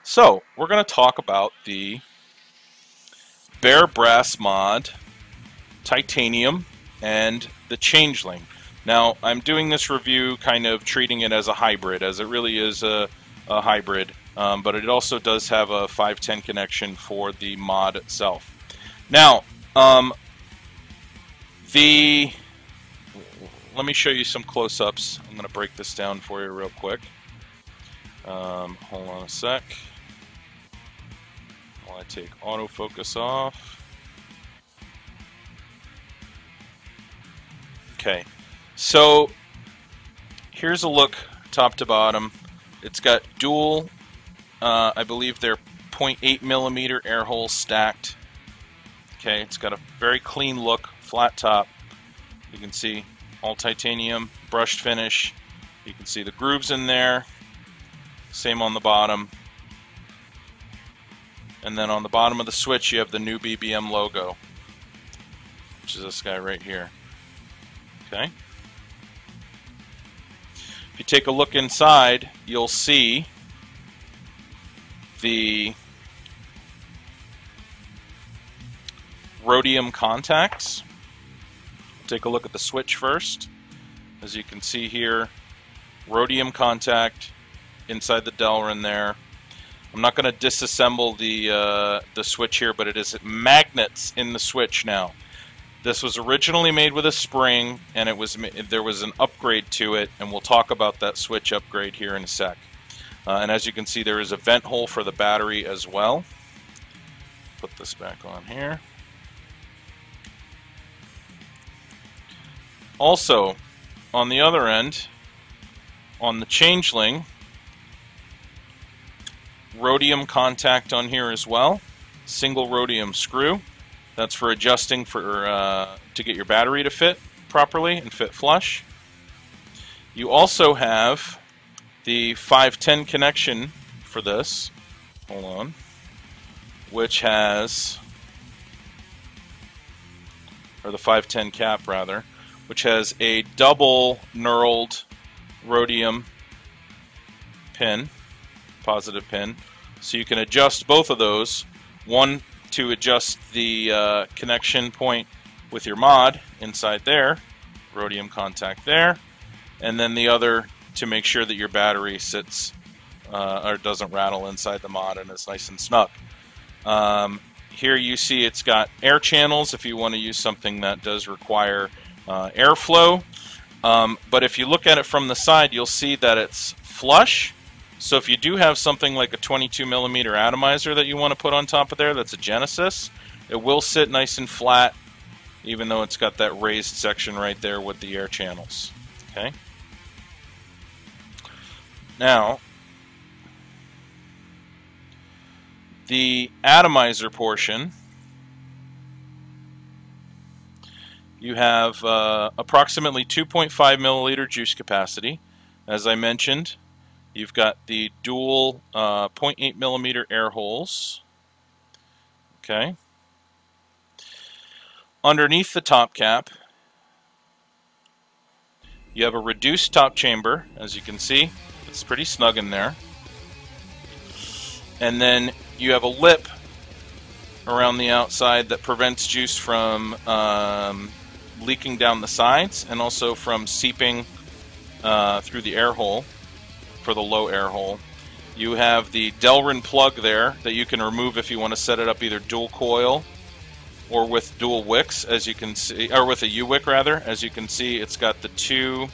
So we're going to talk about the BearBrass mod, Titanium, and the Changeling. Now I'm doing this review kind of treating it as a hybrid, as it really is a hybrid, but it also does have a 510 connection for the mod itself. Now, let me show you some close-ups. I'm going to break this down for you real quick. Hold on a sec. While I take autofocus off. Okay, so here's a look top to bottom. It's got dual, I believe they're 0.8 millimeter air holes stacked. Okay, it's got a very clean look, flat top. You can see all titanium, brushed finish. You can see the grooves in there. Same on the bottom. And then on the bottom of the switch you have the new BBM logo, which is this guy right here. Okay. If you take a look inside, you'll see the rhodium contacts. Take a look at the switch first. As you can see here, rhodium contact inside the Delrin there. I'm not going to disassemble the switch here, but it is magnets in the switch now. This was originally made with a spring, and there was an upgrade to it, and we'll talk about that switch upgrade here in a sec. And as you can see, there is a vent hole for the battery as well. Put this back on here. Also, on the other end, on the Changeling, rhodium contact on here as well. Single rhodium screw. That's for adjusting to get your battery to fit properly and fit flush. You also have the 510 connection for this. Hold on. Which has, or the 510 cap rather, which has a double knurled rhodium pin, positive pin. So you can adjust both of those. One to adjust the connection point with your mod inside there, rhodium contact there, and then the other to make sure that your battery sits or doesn't rattle inside the mod and is nice and snug. Here you see it's got air channels if you want to use something that does require airflow, but if you look at it from the side, you'll see that it's flush. So if you do have something like a 22 millimeter atomizer that you want to put on top of there, that's a Genesis, it will sit nice and flat, even though it's got that raised section right there with the air channels. Okay. Now, the atomizer portion, you have approximately 2.5 milliliter juice capacity. As I mentioned, you've got the dual 0.8 millimeter air holes. Okay. Underneath the top cap, you have a reduced top chamber, as you can see. It's pretty snug in there. And then you have a lip around the outside that prevents juice from leaking down the sides and also from seeping through the air hole for the low air hole. You have the Delrin plug there that you can remove if you want to set it up either dual coil or with dual wicks, as you can see, or with a U-wick rather. As you can see, it's got the two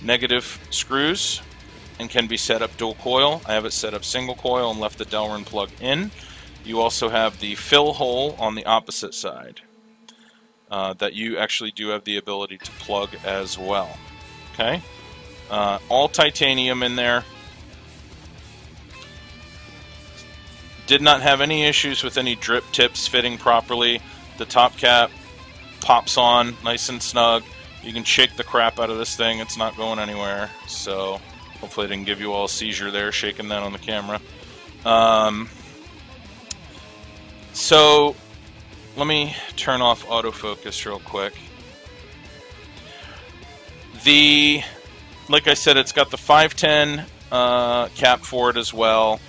negative screws and can be set up dual coil. I have it set up single coil and left the Delrin plug in. You also have the fill hole on the opposite side that you actually do have the ability to plug as well. Okay. All titanium in there. Did not have any issues with any drip tips fitting properly. The top cap pops on nice and snug. You can shake the crap out of this thing. It's not going anywhere. So hopefully I didn't give you all a seizure there shaking that on the camera. So let me turn off autofocus real quick. Like I said, it's got the 510 cap for it as well.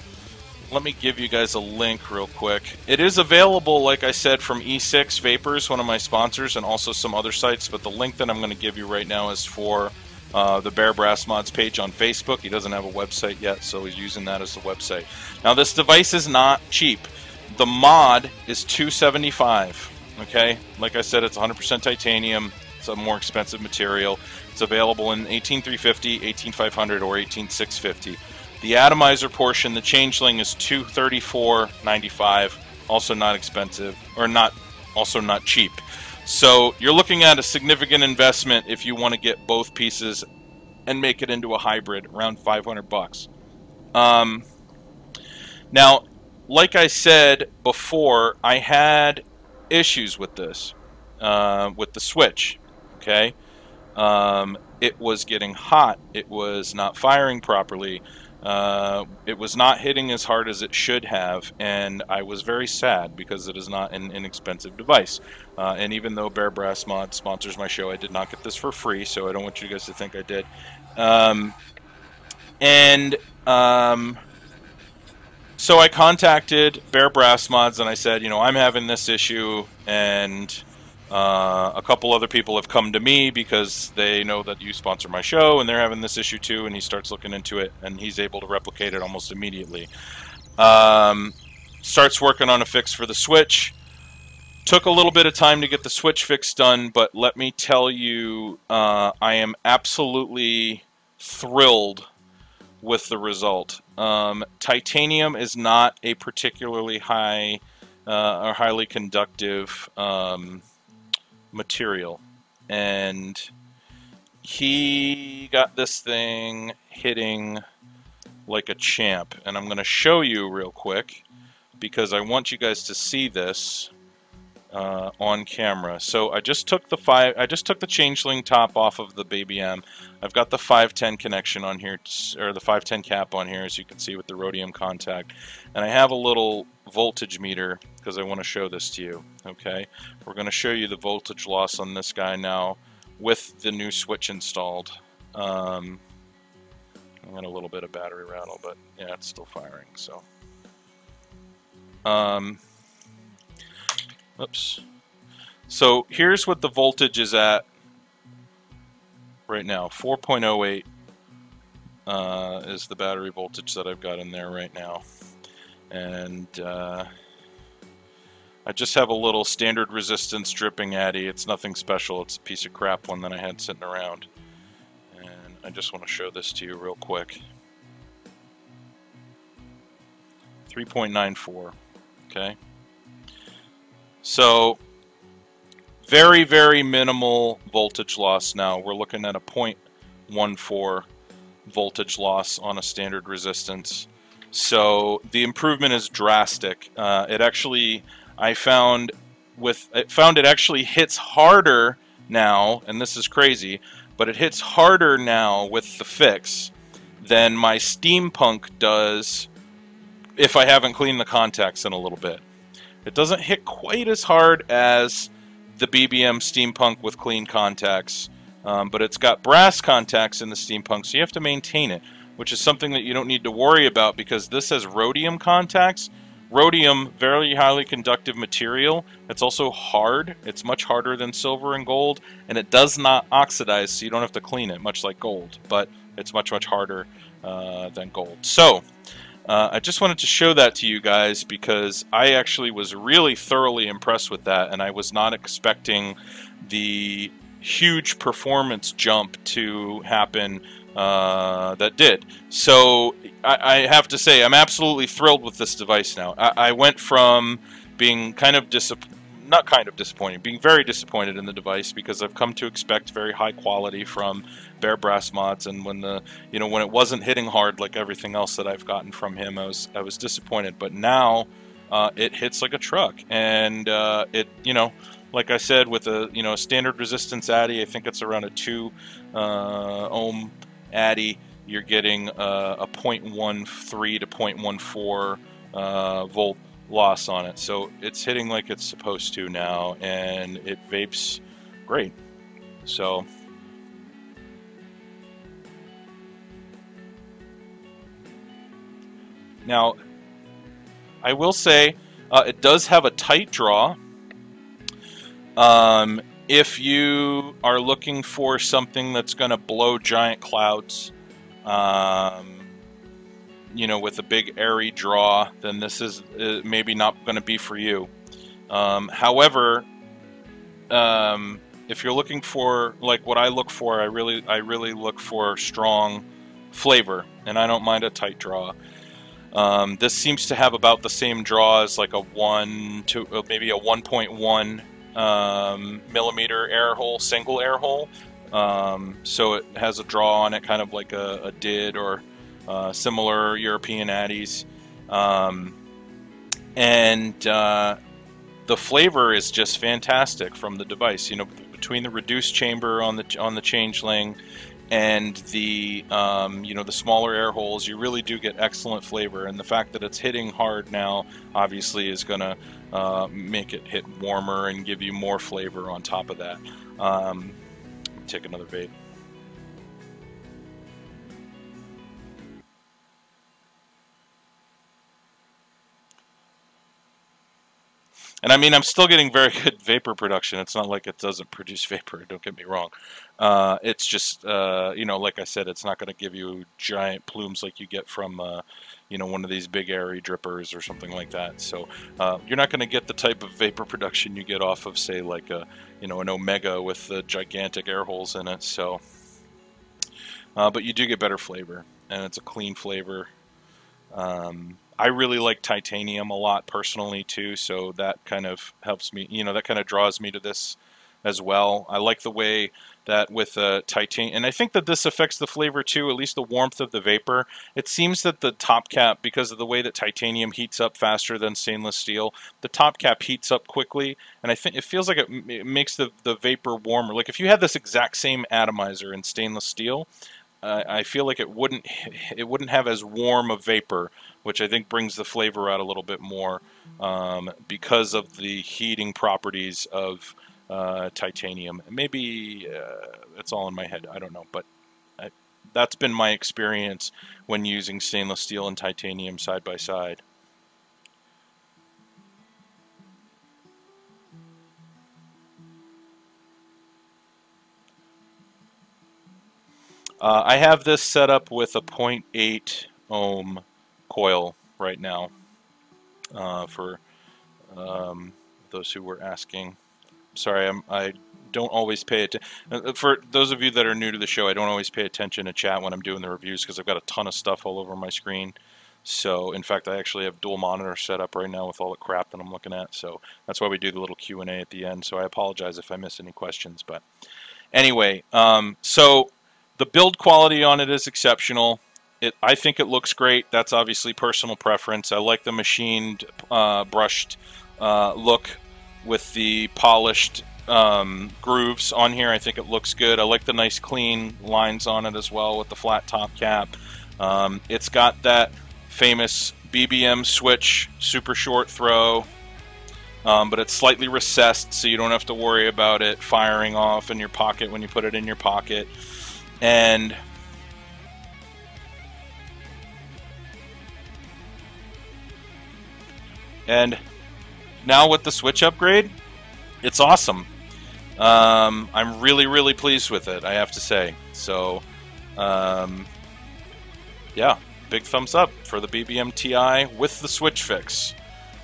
let me give you guys a link real quick. It is available, like I said, from e-cig Vapors, one of my sponsors, and also some other sites, but the link that I'm going to give you right now is for the BearBrass Mods page on Facebook. He doesn't have a website yet, so he's using that as the website. Now, this device is not cheap. The mod is $275. Okay, like I said, it's 100% titanium. It's a more expensive material. It's available in 18350, 18500, or 18650. The atomizer portion, the Changeling, is $234.95. Also not expensive, or also not cheap. So you're looking at a significant investment if you want to get both pieces and make it into a hybrid, around $500. Now, like I said before, I had issues with this, with the switch. Okay, it was getting hot. It was not firing properly. It was not hitting as hard as it should have, and I was very sad because it is not an inexpensive device. And even though BearBrass Mod sponsors my show, I did not get this for free, so I don't want you guys to think I did. So I contacted BearBrass Mods and I said, you know, I'm having this issue, and a couple other people have come to me because they know that you sponsor my show and they're having this issue too, and he starts looking into it and he's able to replicate it almost immediately. Starts working on a fix for the switch. Took a little bit of time to get the switch fix done, but let me tell you, I am absolutely thrilled with the result. Titanium is not a particularly high or highly conductive material, and he got this thing hitting like a champ, and I'm going to show you real quick because I want you guys to see this on camera. So I just took the Changeling top off of the BBM. I've got the 510 connection on here, or the 510 cap on here, as you can see, with the rhodium contact, and I have a little voltage meter because I want to show this to you. Okay, we're going to show you the voltage loss on this guy now with the new switch installed. I got a little bit of battery rattle, but yeah, it's still firing. So oops. So here's what the voltage is at right now. 4.08 is the battery voltage that I've got in there right now. And I just have a little standard resistance dripping addy. It's nothing special. It's a piece of crap one that I had sitting around. And I just want to show this to you real quick. 3.94. Okay. So very, very minimal voltage loss now. We're looking at a 0.14 voltage loss on a standard resistance. So the improvement is drastic. I found it actually hits harder now, and this is crazy, but it hits harder now with the fix than my Steampunk does if I haven't cleaned the contacts in a little bit. It doesn't hit quite as hard as the BBM Steampunk with clean contacts, but it's got brass contacts in the Steampunk, so you have to maintain it, which is something that you don't need to worry about because this has rhodium contacts. Rhodium, very highly conductive material. It's also hard. It's much harder than silver and gold, and it does not oxidize, so you don't have to clean it, much like gold, but it's much, much harder than gold. So I just wanted to show that to you guys because I actually was really thoroughly impressed with that, and I was not expecting the huge performance jump to happen that did. So I have to say I'm absolutely thrilled with this device now. I went from being being very disappointed in the device because I've come to expect very high quality from BearBrass Mods, and when it wasn't hitting hard like everything else that I've gotten from him, I was disappointed. But now it hits like a truck, and like I said, with a standard resistance addy, I think it's around a 2 ohm addy, you're getting a 0.13 to 0.14 volt loss on it. So it's hitting like it's supposed to now, and it vapes great. So now I will say it does have a tight draw. If you are looking for something that's going to blow giant clouds, you know, with a big airy draw, then this is maybe not going to be for you. However, if you're looking for, like what I look for, I really look for strong flavor, and I don't mind a tight draw. This seems to have about the same draw as like a maybe a 1.1 millimeter air hole, single air hole. So it has a draw on it, kind of like a did or similar European Addies, and the flavor is just fantastic from the device. You know, between the reduced chamber on the Changeling and the you know, the smaller air holes, you really do get excellent flavor. And the fact that it's hitting hard now obviously is going to make it hit warmer and give you more flavor on top of that. Take another vape. And I mean, I'm still getting very good vapor production. It's not like it doesn't produce vapor, don't get me wrong. It's just, you know, like I said, it's not going to give you giant plumes like you get from, you know, one of these big airy drippers or something like that. So you're not going to get the type of vapor production you get off of, say, like a, you know, an Omega with the gigantic air holes in it. So, but you do get better flavor, and it's a clean flavor. I really like titanium a lot personally too, so that kind of helps me, you know, that kind of draws me to this as well. I like the way that with titanium, and I think that this affects the flavor too, at least the warmth of the vapor. It seems that the top cap, because of the way that titanium heats up faster than stainless steel, the top cap heats up quickly, and I think it feels like it makes the vapor warmer. Like if you had this exact same atomizer in stainless steel, I feel like it wouldn't have as warm a vapor, which I think brings the flavor out a little bit more because of the heating properties of titanium. Maybe it's all in my head, I don't know, but that's been my experience when using stainless steel and titanium side by side. I have this set up with a 0.8 ohm coil right now for those who were asking. Sorry, I don't always pay attention. For those of you that are new to the show, I don't always pay attention to chat when I'm doing the reviews because I've got a ton of stuff all over my screen. So, in fact, I actually have dual monitor set up right now with all the crap that I'm looking at. So that's why we do the little Q&A at the end. So I apologize if I miss any questions. But anyway, so the build quality on it is exceptional. I think it looks great. That's obviously personal preference. I like the machined, brushed look with the polished grooves on here. I think it looks good. I like the nice clean lines on it as well with the flat top cap. It's got that famous BBM switch, super short throw, but it's slightly recessed, so you don't have to worry about it firing off in your pocket when you put it in your pocket. And now with the switch upgrade, it's awesome. I'm really pleased with it, I have to say. So, yeah, big thumbs up for the BBM TI with the switch fix.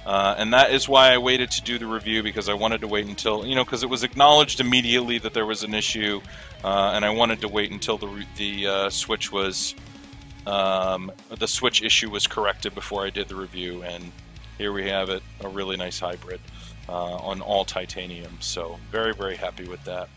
And that is why I waited to do the review, because I wanted to wait until, you know, because it was acknowledged immediately that there was an issue, and I wanted to wait until the switch was, the switch issue was corrected before I did the review. And here we have it, a really nice hybrid on all titanium. So very happy with that.